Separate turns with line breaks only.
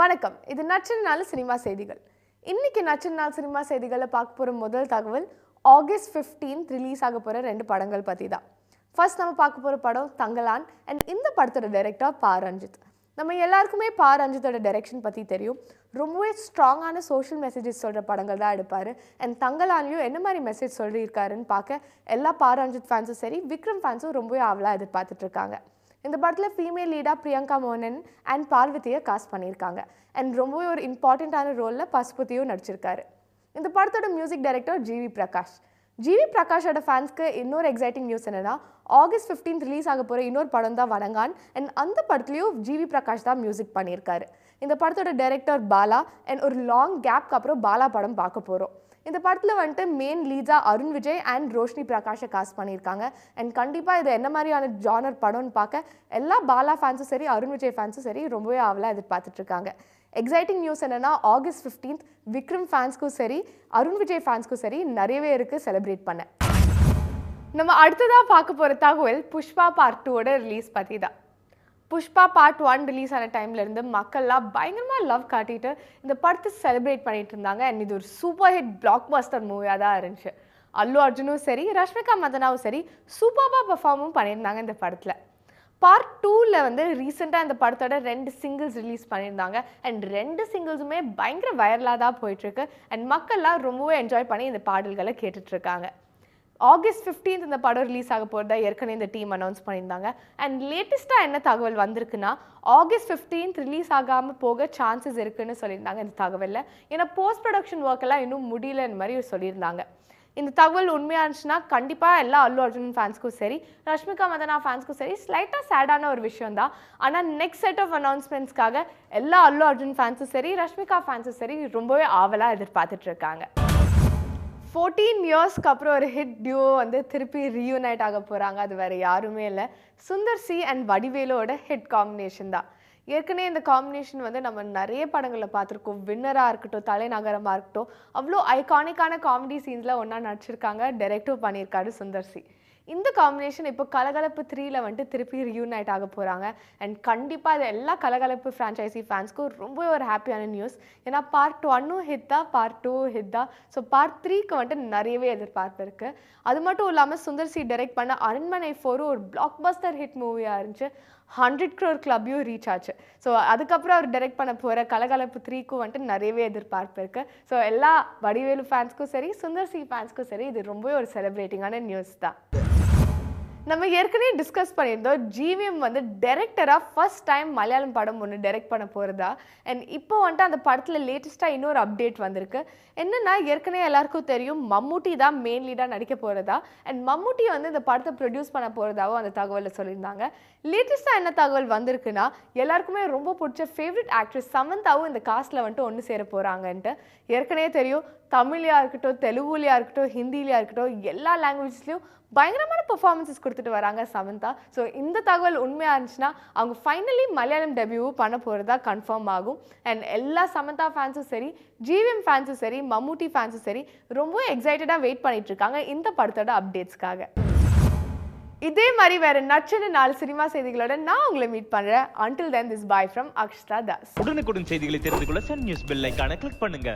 வணக்கம், இது நச்சின் நாள் சினிமா செய்திகள். இன்னைக்கு நச்சின் நாள் சினிமா செய்திகளை பார்க்க போகிற முதல் தகவல் ஆகஸ்ட் 15 ரிலீஸ் ஆக போகிற 2 படங்கள் பற்றி தான். ஃபர்ஸ்ட் நம்ம பார்க்க போகிற படம் தங்கலான். அண்ட் இந்த படத்தோட டைரக்டர் பா ரஞ்சித். நம்ம எல்லாருக்குமே பா ரஞ்சித்தோட டைரக்ஷன் பற்றி தெரியும். ரொம்பவே ஸ்ட்ராங்கான சோஷியல் மெசேஜஸ் சொல்கிற படங்கள் தான் எடுப்பார். அண்ட் தங்கலான்லையும் என்ன மாதிரி மெசேஜ் சொல்லியிருக்காருன்னு பார்க்க எல்லா பா ரஞ்சித் ஃபேன்ஸும் சரி, விக்ரம் ஃபேன்ஸும் ரொம்பவே ஆவலாக எதிர்பார்த்துட்ருக்காங்க. இந்த படத்தில் ஃபீமேல் லீடாக பிரியங்கா மோகனன் அண்ட் பார்வதியை காஸ்ட் பண்ணியிருக்காங்க. அண்ட் ரொம்பவே ஒரு இம்பார்ட்டண்ட்டான ரோலில் பசுபதியும் நடிச்சிருக்காரு. இந்த படத்தோட music director GV Prakash. GV பிரகாஷோட ஃபேன்ஸ்க்கு இன்னொரு எக்ஸைட்டிங் நியூஸ் என்னன்னா, ஆகஸ்ட் 15 ரிலீஸ் ஆக போகிற இன்னொரு படம் தான் வடங்கான். அண்ட் அந்த படத்துலையும் ஜிவி பிரகாஷ் தான் மியூசிக் பண்ணியிருக்காரு. இந்த படத்தோட டைரக்டர் பாலா. அண்ட் ஒரு லாங் கேப்க்கு அப்புறம் பாலா படம் பார்க்க போகிறோம். இந்த படத்தில் வந்துட்டு மெயின் லீடாக அருண் விஜய் அண்ட் ரோஷினி பிரகாஷை காஸ்ட் பண்ணியிருக்காங்க. அண்ட் கண்டிப்பாக இது என்ன மாதிரியான ஜானர் படம்னு பார்க்க எல்லா பாலா ஃபேன்ஸும் சரி, அருண் விஜய் ஃபேன்ஸும் சரி ரொம்பவே ஆவலாக எதிர்பார்த்துட்ருக்காங்க. எக்ஸைட்டிங் நியூஸ் என்னென்னா, ஆகஸ்ட் 15 விக்ரம் ஃபேன்ஸ்க்கும் சரி, அருண் விஜய் ஃபேன்ஸ்க்கும் சரி நிறையவே இருக்குது செலிப்ரேட் பண்ண. நம்ம அடுத்ததாக பார்க்க போகிற தகவல் புஷ்பா பார்ட் 2ஓட ரிலீஸ் பற்றி தான். புஷ்பா பார்ட் 1 ரிலீஸ் ஆன டைம்லேருந்து மக்கள்லாம் பயங்கரமாக லவ் காட்டிட்டு இந்த படத்தை செலிப்ரேட் பண்ணிட்டு இருந்தாங்க. அண்ட் இது ஒரு சூப்பர் ஹிட் பிளாக் பஸ்டர் மூவியாக தான் இருந்துச்சு. அல்லு அர்ஜுனும் சரி, ரஷ்மிகா மந்தனாவும் சரி சூப்பராக பெர்ஃபார்மும் பண்ணியிருந்தாங்க இந்த படத்தில். பார்ட் 2ல் வந்து ரீசெண்டாக இந்த படத்தோட 2 சிங்கிள்ஸ் ரிலீஸ் பண்ணியிருந்தாங்க. அண்ட் 2 சிங்கிள்ஸுமே பயங்கர வைரலாக தான் போயிட்டுருக்கு. அண்ட் மக்கள்லாம் ரொம்பவே என்ஜாய் பண்ணி இந்த பாடல்களை கேட்டுட்ருக்காங்க. ஆகஸ்ட் 15 இந்த படம் ரிலீஸ் ஆக போகிறதா ஏற்கனவே இந்த டீம் அனௌன்ஸ் பண்ணியிருந்தாங்க. அண்ட் லேட்டஸ்ட்டாக என்ன தகவல் வந்திருக்குன்னா, ஆகஸ்ட் 15 ரிலீஸ் ஆகாமல் போக சான்சஸ் இருக்குன்னு சொல்லியிருந்தாங்க இந்த தகவலில். ஏன்னா போஸ்ட் ப்ரொடக்ஷன் ஒர்க்கெல்லாம் இன்னும் முடியலன்னு மாதிரி சொல்லியிருந்தாங்க. இந்த தகவல் உண்மையாக இருந்துச்சுன்னா கண்டிப்பாக எல்லா அல்லு அர்ஜுன் ஃபேன்ஸ்க்கும் சரி, ரஷ்மிகா மந்தனா ஃபேன்ஸ்க்கும் சரி ஸ்லைட்டாக சேடான ஒரு விஷயம் தான். ஆனால் நெக்ஸ்ட் செட் ஆஃப் அனௌன்ஸ்மெண்ட்ஸ்க்காக எல்லா அல்லு அர்ஜுன் ஃபேன்ஸும் சரி, ரஷ்மிகா ஃபேன்ஸும் சரி ரொம்பவே ஆவலாக எதிர்பார்த்துட்டு இருக்காங்க. 14 இயர்ஸ்க்கு அப்புறம் ஒரு ஹிட் டியூ வந்து திருப்பி ரீயூனைட் ஆக போகிறாங்க. அது வேறு யாருமே இல்லை, சுந்தர் சி அண்ட் வடிவேலோட ஹிட் காம்பினேஷன் தான். ஏற்கனவே இந்த காம்பினேஷன் வந்து நம்ம நிறைய படங்களில் பார்த்துருக்கோம். வின்னராக இருக்கட்டும், தலைநகரமாக இருக்கட்டும், அவ்வளோ ஐகானிக்கான காமெடி சீன்ஸில் ஒன்றா நடிச்சிருக்காங்க. டைரக்டும் பண்ணியிருக்காரு சுந்தர் சி. இந்த காம்பினேஷன் இப்போ கலகலப்பு 3ல் வந்துட்டு திருப்பி ரீயூனைட் ஆக போகிறாங்க. அண்ட் கண்டிப்பாக இது எல்லா கலகலப்பு ஃப்ரான்ச்சைசி ஃபேன்ஸ்க்கும் ரொம்ப ஒரு ஹாப்பியான நியூஸ். ஏன்னா பார்ட் 1ம் ஹிட் தான், பார்ட் 2 ஹிட் தான். ஸோ பார்ட் 3க்கு வந்துட்டு நிறையவே எதிர்பார்ப்பு இருக்குது. அது மட்டும் இல்லாமல் சுந்தர் சி டைரக்ட் பண்ண அரண்மனை 4 ஒரு பிளாக் பஸ்டர் ஹிட் மூவியாக இருந்துச்சு. 100 crore கிளப்பையும் ரீச் ஆச்சு. ஸோ அதுக்கப்புறம் அவர் டைரக்ட் பண்ண போகிற கலகலப்பு 3க்கும் வந்துட்டு நிறையவே எதிர்பார்ப்பு இருக்குது. ஸோ எல்லா வடிவேலு ஃபேன்ஸ்க்கும் சரி, சுந்தர் சி ஃபேன்ஸ்க்கும் சரி இது ரொம்பவே ஒரு செலிப்ரேட்டிங்கான நியூஸ் தான். நம்ம ஏற்கனவே டிஸ்கஸ் பண்ணியிருந்தோம், ஜிவிஎம் வந்து டைரக்டராக ஃபர்ஸ்ட் டைம் மலையாளம் படம் ஒன்று டைரக்ட் பண்ண போகிறதா. அண்ட் இப்போ வந்துட்டு அந்த படத்தில் லேட்டஸ்ட்டாக இன்னொரு அப்டேட் வந்திருக்கு. என்னென்னா, ஏற்கனவே எல்லாருக்கும் தெரியும் மம்முட்டி தான் மெயின் லீடாக நடிக்க போகிறதா. அண்ட் மம்முட்டி வந்து இந்த படத்தை ப்ரொடியூஸ் பண்ண போகிறதாவும் அந்த தகவலில் சொல்லியிருந்தாங்க. லேட்டஸ்ட்டாக என்ன தகவல் வந்திருக்குன்னா, எல்லாருக்குமே ரொம்ப பிடிச்ச ஃபேவரட் ஆக்ட்ரஸ் சமந்தாவும் இந்த காஸ்ட்டில் வந்துட்டு ஒன்று சேர போகிறாங்கன்ட்டு. ஏற்கனவே தெரியும், தமிழ்லையாக இருக்கட்டும், தெலுங்குலையாக இருக்கட்டும், ஹிந்திலையாக இருக்கட்டும், எல்லா லாங்குவேஜ்லேயும் பயங்கரமான பெர்ஃபார்மன்ஸஸ் கொடுத்துட்டு வராங்க சமந்தா. ஸோ இந்த தகவல் உண்மையாக இருந்துச்சுன்னா அவங்க ஃபைனலி மலையாளம் டெபியூவும் பண்ண போகிறதா கன்ஃபார்ம் ஆகும். அண்ட் எல்லா சமந்தா ஃபேன்ஸும் சரி, ஜிவிஎம் ஃபேன்ஸும் சரி, மம்முட்டி ஃபேன்ஸும் சரி ரொம்ப எக்ஸைட்டடாக வெயிட் பண்ணிட்டு இருக்காங்க இந்த படத்தோட அப்டேட்ஸ்க்காக. இதே மாதிரி வேற நச்சுன்னு 4 சினிமா செய்திகளோட நான் உங்களை மீட் பண்ணுறேன். Until then, this bye from Akshita Das.
உடனுக்குடன் செய்திகளை தெரிந்து கொள்ள சன் நியூஸ் பெல் ஐகானை கிளிக் பண்ணுங்க.